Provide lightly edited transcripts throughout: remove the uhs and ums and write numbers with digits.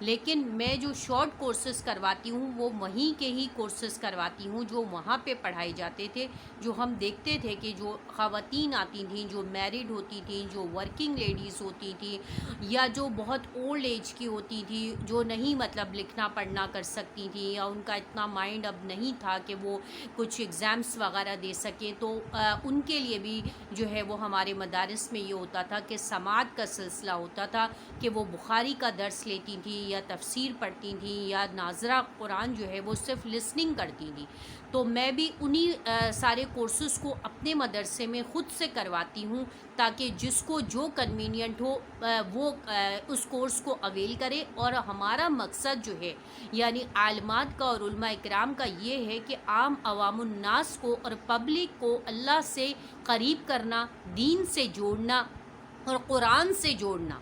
لیکن میں جو شارٹ کورسز کرواتی ہوں وہ وہیں کے ہی کورسز کرواتی ہوں جو وہاں پہ پڑھائے جاتے تھے، جو ہم دیکھتے تھے کہ جو خواتین آتی تھیں، جو میرڈ ہوتی تھیں، جو ورکنگ لیڈیز ہوتی تھیں، یا جو بہت اولڈ ایج کی ہوتی تھی، جو نہیں مطلب لکھنا پڑھنا کر سکتی تھیں، یا ان کا اتنا مائنڈ اب نہیں تھا کہ وہ کچھ ایگزامس وغیرہ دے سکیں، تو ان کے لیے بھی جو ہے وہ ہمارے مدارس میں یہ ہوتا تھا کہ سماعت کا سلسلہ ہوتا تھا کہ وہ بخاری کا درس لیتی تھیں یا تفسیر پڑھتی تھیں یا ناظرہ قرآن جو ہے وہ صرف لسننگ کرتی تھیں۔ تو میں بھی انہی سارے کورسز کو اپنے مدرسے میں خود سے کرواتی ہوں، تاکہ جس کو جو کنوینئنٹ ہو وہ اس کورس کو اویل کرے۔ اور ہمارا مقصد جو ہے یعنی عالمات کا اور علماء اکرام کا یہ ہے کہ عام عوام الناس کو اور پبلک کو اللہ سے قریب کرنا، دین سے جوڑنا اور قرآن سے جوڑنا۔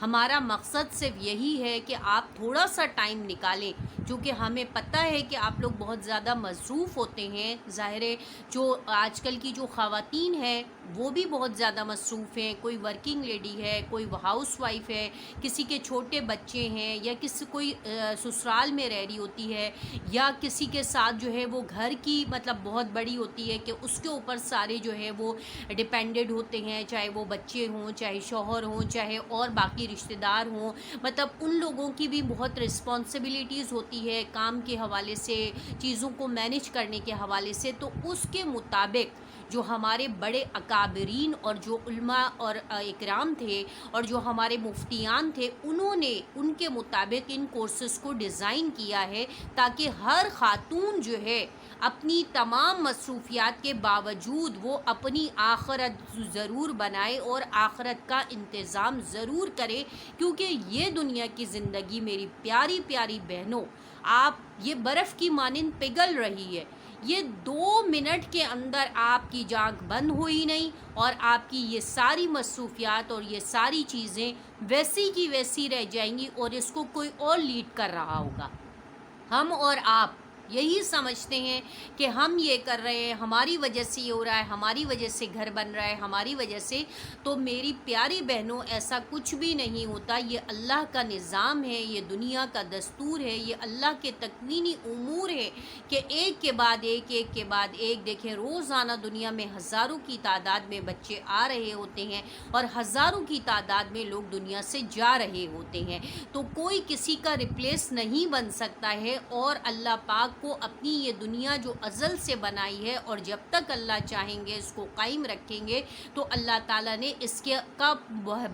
ہمارا مقصد صرف یہی ہے کہ آپ تھوڑا سا ٹائم نکالیں، چونکہ ہمیں پتہ ہے کہ آپ لوگ بہت زیادہ مصروف ہوتے ہیں۔ ظاہر ہے جو آج کل کی جو خواتین ہیں وہ بھی بہت زیادہ مصروف ہیں، کوئی ورکنگ لیڈی ہے، کوئی ہاؤس وائف ہے، کسی کے چھوٹے بچے ہیں، یا کوئی سسرال میں رہ رہی ہوتی ہے، یا کسی کے ساتھ جو ہے وہ گھر کی مطلب بہت بڑی ہوتی ہے کہ اس کے اوپر سارے جو ہے وہ ڈپینڈڈ ہوتے ہیں، چاہے وہ بچے ہوں، چاہے شوہر ہوں، چاہے اور باقی رشتہ دار ہوں، مطلب ان لوگوں کی بھی بہت رسپانسبلٹیز ہوتی ہے کام کے حوالے سے، چیزوں کو مینیج کرنے کے حوالے سے۔ تو اس کے مطابق جو ہمارے بڑے اکابرین اور جو علماء اور اکرام تھے اور جو ہمارے مفتیان تھے، انہوں نے ان کے مطابق ان کورسز کو ڈیزائن کیا ہے، تاکہ ہر خاتون جو ہے اپنی تمام مصروفیات کے باوجود وہ اپنی آخرت ضرور بنائے اور آخرت کا انتظام ضرور کرے، کیونکہ یہ دنیا کی زندگی میری پیاری پیاری بہنوں، آپ یہ برف کی مانند پگھل رہی ہے، یہ 2 منٹ کے اندر آپ کی جانکھ بند ہوئی نہیں، اور آپ کی یہ ساری مصروفیات اور یہ ساری چیزیں ویسی کی ویسی رہ جائیں گی، اور اس کو کوئی اور لیڈ کر رہا ہوگا۔ ہم اور آپ یہی سمجھتے ہیں کہ ہم یہ کر رہے ہیں، ہماری وجہ سے یہ ہو رہا ہے، ہماری وجہ سے گھر بن رہا ہے، ہماری وجہ سے۔ تو میری پیاری بہنوں، ایسا کچھ بھی نہیں ہوتا، یہ اللہ کا نظام ہے، یہ دنیا کا دستور ہے، یہ اللہ کے تکوینی امور ہے کہ ایک کے بعد ایک، ایک کے بعد ایک۔ دیکھیں روزانہ دنیا میں ہزاروں کی تعداد میں بچے آ رہے ہوتے ہیں اور ہزاروں کی تعداد میں لوگ دنیا سے جا رہے ہوتے ہیں، تو کوئی کسی کا ریپلیس نہیں بن سکتا ہے۔ اور اللہ پاک کو اپنی یہ دنیا جو ازل سے بنائی ہے، اور جب تک اللہ چاہیں گے اس کو قائم رکھیں گے، تو اللہ تعالیٰ نے اس کا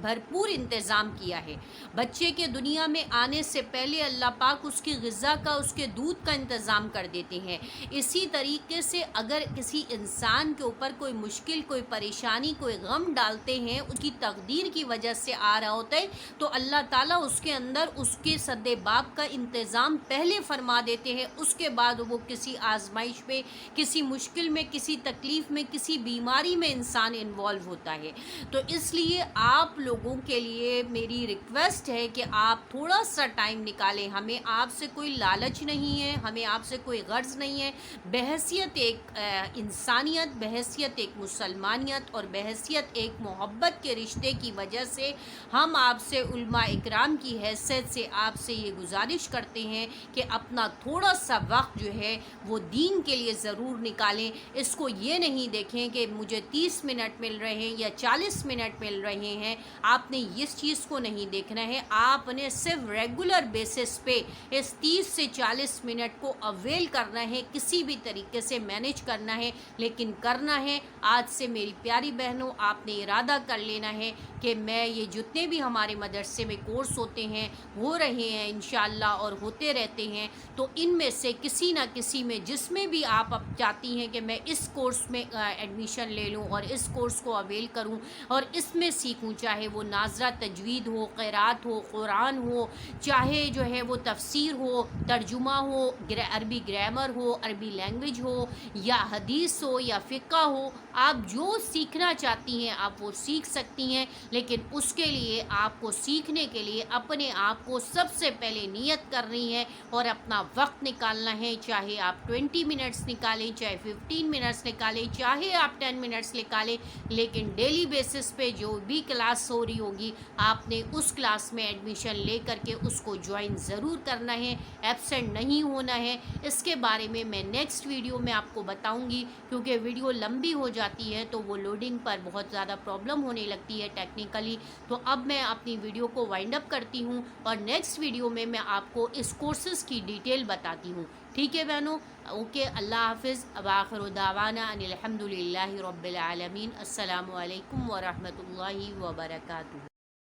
بھرپور انتظام کیا ہے۔ بچے کے دنیا میں آنے سے پہلے اللہ پاک اس کی غذا کا، اس کے دودھ کا انتظام کر دیتے ہیں۔ اسی طریقے سے اگر کسی انسان کے اوپر کوئی مشکل، کوئی پریشانی، کوئی غم ڈالتے ہیں، اس کی تقدیر کی وجہ سے آ رہا ہوتا ہے، تو اللہ تعالیٰ اس کے اندر اس کے سد باب کا انتظام پہلے فرما دیتے ہیں، اس کے بعد وہ کسی آزمائش میں، کسی مشکل میں، کسی تکلیف میں، کسی بیماری میں انسان انوالو ہوتا ہے۔ تو اس لیے آپ لوگوں کے لیے میری ریکویسٹ ہے کہ آپ تھوڑا سا ٹائم نکالیں۔ ہمیں آپ سے کوئی لالچ نہیں ہے، ہمیں آپ سے کوئی غرض نہیں ہے، بحیثیت ایک انسانیت، بحیثیت ایک مسلمانیت اور بحیثیت ایک محبت کے رشتے کی وجہ سے ہم آپ سے علماء اکرام کی حیثیت سے آپ سے یہ گزارش کرتے ہیں کہ اپنا تھوڑا سا وقت جو ہے وہ دین کے لیے ضرور نکالیں۔ اس کو یہ نہیں دیکھیں کہ مجھے 30 منٹ مل رہے ہیں یا 40 منٹ مل رہے ہیں، آپ نے اس چیز کو نہیں دیکھنا ہے۔ آپ نے صرف ریگولر بیسس پہ اس 30 سے 40 منٹ کو اویل کرنا ہے، کسی بھی طریقے سے مینیج کرنا ہے، لیکن کرنا ہے۔ آج سے میری پیاری بہنوں، آپ نے ارادہ کر لینا ہے کہ میں یہ جتنے بھی ہمارے مدرسے میں کورس ہوتے ہیں، ہو رہے ہیں انشاءاللہ اور ہوتے رہتے ہیں، تو ان میں سے کسی نہ کسی میں، جس میں بھی آپ اب چاہتی ہیں کہ میں اس کورس میں ایڈمیشن لے لوں اور اس کورس کو اویل کروں اور اس میں سیکھوں، چاہے وہ ناظرہ تجوید ہو، قرات ہو، قرآن ہو، چاہے جو ہے وہ تفسیر ہو، ترجمہ ہو، عربی گرامر ہو، عربی لینگویج ہو، یا حدیث ہو، یا فقہ ہو، آپ جو سیکھنا چاہتی ہیں آپ وہ سیکھ سکتی ہیں۔ لیکن اس کے لیے آپ کو سیکھنے کے لیے اپنے آپ کو سب سے پہلے نیت کرنی ہے اور اپنا وقت نکالنا ہے، چاہے آپ 20 منٹس نکالیں، چاہے 15 منٹس نکالیں، چاہے آپ 10 منٹس نکالیں، لیکن ڈیلی بیسس پہ جو بھی کلاس ہو رہی ہوگی آپ نے اس کلاس میں ایڈمیشن لے کر کے اس کو جوائن ضرور کرنا ہے، ایبسینٹ نہیں ہونا ہے۔ اس کے بارے میں نیکسٹ ویڈیو میں آپ کو بتاؤں گی، کیونکہ ویڈیو لمبی ہو جاتی ہے تو وہ لوڈنگ پر بہت زیادہ پرابلم ہونے لگتی ہے ٹیکنیکلی۔ تو اب میں اپنی ویڈیو کو وائنڈ اپ کرتی ہوں اور نیکسٹ ویڈیو میں آپ کو اس کورسز کی ڈیٹیل بتاتی ہوں، ٹھیک ہے بہنوں؟ اوکے، اللہ حافظ، وآخر دعوانا ان الحمد للہ رب العالمین۔ السلام علیکم ورحمۃ اللہ وبرکاتہ۔